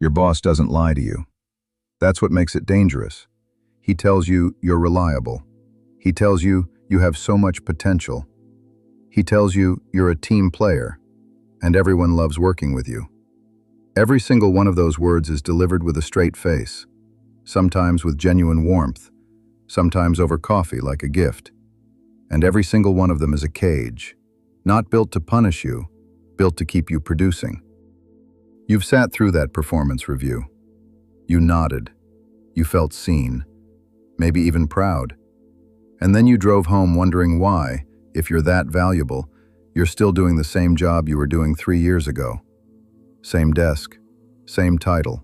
Your boss doesn't lie to you. That's what makes it dangerous. He tells you you're reliable. He tells you you have so much potential. He tells you you're a team player, and everyone loves working with you. Every single one of those words is delivered with a straight face, sometimes with genuine warmth, sometimes over coffee like a gift. And every single one of them is a cage, not built to punish you, built to keep you producing. You've sat through that performance review. You nodded. You felt seen, maybe even proud. And then you drove home wondering why, if you're that valuable, you're still doing the same job you were doing 3 years ago. Same desk, same title.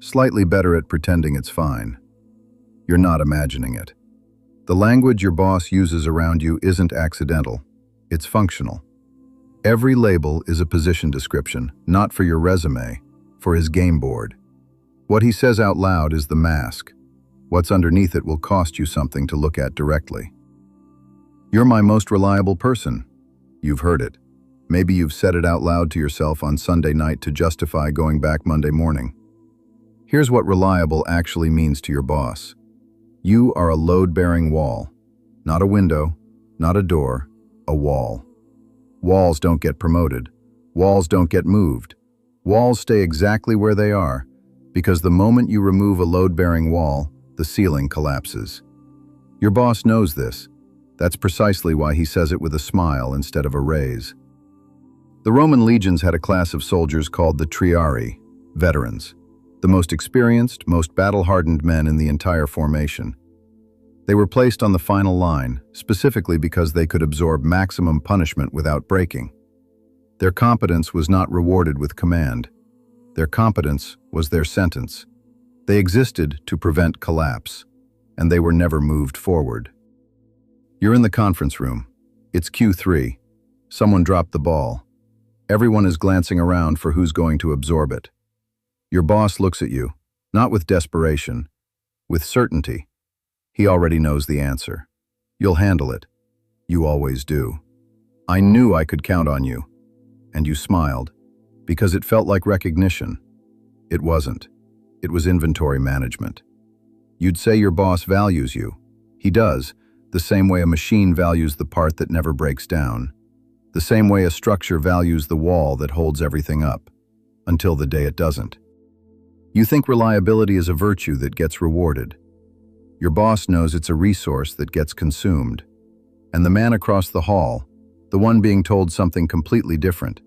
Slightly better at pretending it's fine. You're not imagining it. The language your boss uses around you isn't accidental. It's functional. Every label is a position description, not for your resume, for his game board. What he says out loud is the mask. What's underneath it will cost you something to look at directly. You're my most reliable person. You've heard it. Maybe you've said it out loud to yourself on Sunday night to justify going back Monday morning. Here's what reliable actually means to your boss. You are a load-bearing wall. Not a window, not a door, a wall. Walls don't get promoted. Walls don't get moved. Walls stay exactly where they are, because the moment you remove a load-bearing wall, the ceiling collapses. Your boss knows this. That's precisely why he says it with a smile instead of a raise. The Roman legions had a class of soldiers called the triarii, veterans, the most experienced, most battle-hardened men in the entire formation. They were placed on the final line, specifically because they could absorb maximum punishment without breaking. Their competence was not rewarded with command. Their competence was their sentence. They existed to prevent collapse, and they were never moved forward. You're in the conference room. It's Q3. Someone dropped the ball. Everyone is glancing around for who's going to absorb it. Your boss looks at you, not with desperation, with certainty. He already knows the answer. You'll handle it. You always do. I knew I could count on you. And you smiled, because it felt like recognition. It wasn't. It was inventory management. You'd say your boss values you. He does, the same way a machine values the part that never breaks down. The same way a structure values the wall that holds everything up, until the day it doesn't. You think reliability is a virtue that gets rewarded. Your boss knows it's a resource that gets consumed. And the man across the hall, the one being told something completely different,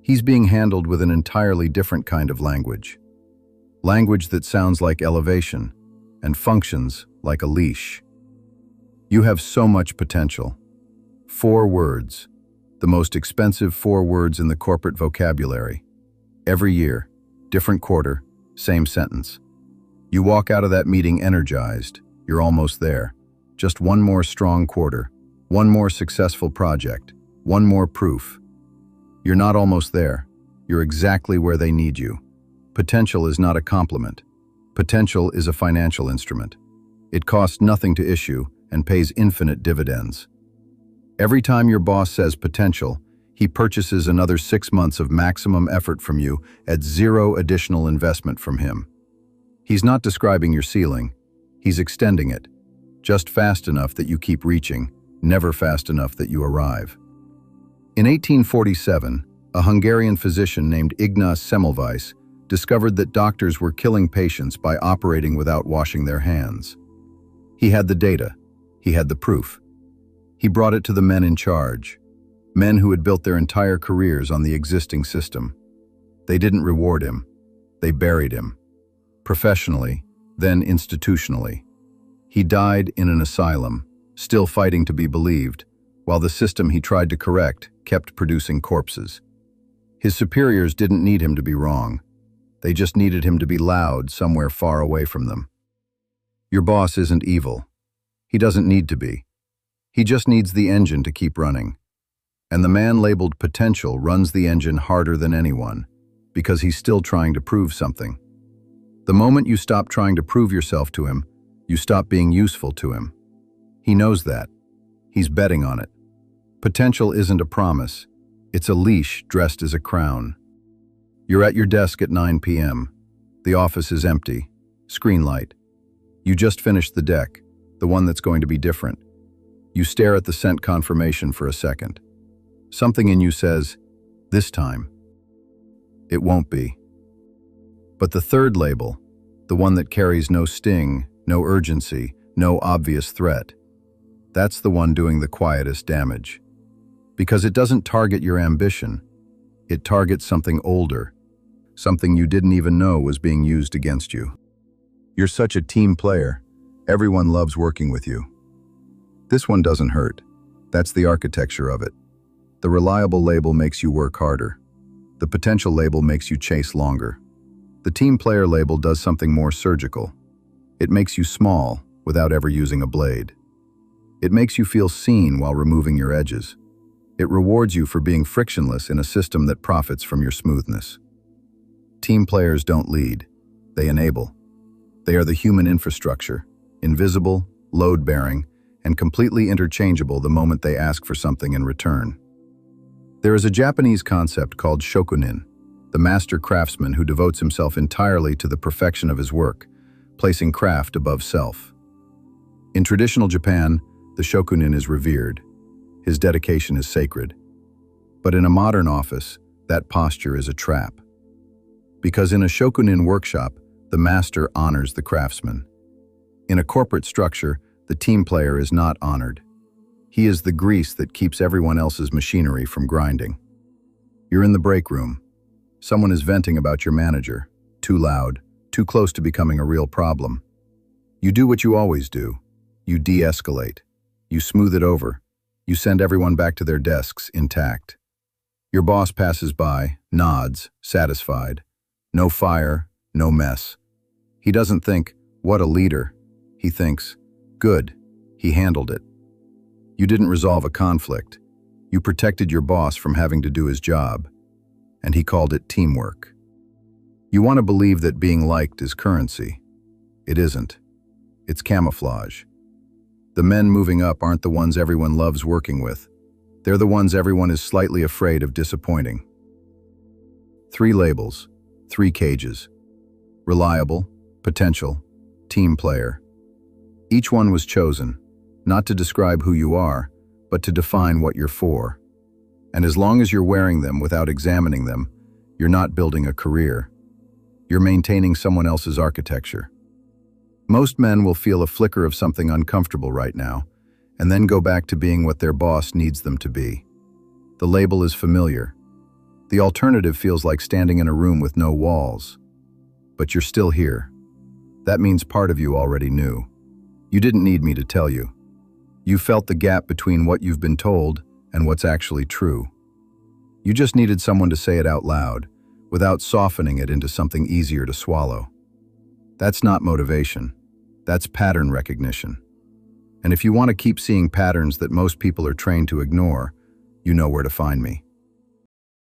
he's being handled with an entirely different kind of language. Language that sounds like elevation and functions like a leash. You have so much potential. 4 words, the most expensive 4 words in the corporate vocabulary. Every year, different quarter, same sentence. You walk out of that meeting energized. You're almost there. Just one more strong quarter, one more successful project, one more proof. You're not almost there. You're exactly where they need you. Potential is not a compliment. Potential is a financial instrument. It costs nothing to issue and pays infinite dividends. Every time your boss says potential, he purchases another 6 months of maximum effort from you at 0 additional investment from him. He's not describing your ceiling. He's extending it, just fast enough that you keep reaching, never fast enough that you arrive. In 1847, a Hungarian physician named Ignaz Semmelweis discovered that doctors were killing patients by operating without washing their hands. He had the data. He had the proof. He brought it to the men in charge, men who had built their entire careers on the existing system. They didn't reward him. They buried him. Professionally, then institutionally. He died in an asylum, still fighting to be believed, while the system he tried to correct kept producing corpses. His superiors didn't need him to be wrong. They just needed him to be loud somewhere far away from them. Your boss isn't evil. He doesn't need to be. He just needs the engine to keep running. And the man labeled potential runs the engine harder than anyone, because he's still trying to prove something. The moment you stop trying to prove yourself to him, you stop being useful to him. He knows that. He's betting on it. Potential isn't a promise. It's a leash dressed as a crown. You're at your desk at 9 p.m. The office is empty. Screen light. You just finished the deck, the one that's going to be different. You stare at the sent confirmation for a second. Something in you says, this time. It won't be. But the third label, the one that carries no sting, no urgency, no obvious threat, that's the one doing the quietest damage. Because it doesn't target your ambition. It targets something older, something you didn't even know was being used against you. You're such a team player. Everyone loves working with you. This one doesn't hurt. That's the architecture of it. The reliable label makes you work harder. The potential label makes you chase longer. The team player label does something more surgical. It makes you small without ever using a blade. It makes you feel seen while removing your edges. It rewards you for being frictionless in a system that profits from your smoothness. Team players don't lead. They enable. They are the human infrastructure, invisible, load-bearing, and completely interchangeable the moment they ask for something in return. There is a Japanese concept called shokunin, the master craftsman who devotes himself entirely to the perfection of his work, placing craft above self. In traditional Japan, the shokunin is revered. His dedication is sacred. But in a modern office, that posture is a trap. Because in a shokunin workshop, the master honors the craftsman. In a corporate structure, the team player is not honored. He is the grease that keeps everyone else's machinery from grinding. You're in the break room. Someone is venting about your manager, too loud, too close to becoming a real problem. You do what you always do. You de-escalate. You smooth it over. You send everyone back to their desks intact. Your boss passes by, nods, satisfied. No fire, no mess. He doesn't think, what a leader. He thinks, good, he handled it. You didn't resolve a conflict. You protected your boss from having to do his job. And he called it teamwork. You want to believe that being liked is currency. It isn't. It's camouflage. The men moving up aren't the ones everyone loves working with. They're the ones everyone is slightly afraid of disappointing. 3 labels, 3 cages. Reliable, potential, team player. Each one was chosen, not to describe who you are, but to define what you're for. And as long as you're wearing them without examining them, you're not building a career. You're maintaining someone else's architecture. Most men will feel a flicker of something uncomfortable right now, and then go back to being what their boss needs them to be. The label is familiar. The alternative feels like standing in a room with no walls. But you're still here. That means part of you already knew. You didn't need me to tell you. You felt the gap between what you've been told and what's actually true. You just needed someone to say it out loud, without softening it into something easier to swallow. That's not motivation. That's pattern recognition. And if you want to keep seeing patterns that most people are trained to ignore, you know where to find me.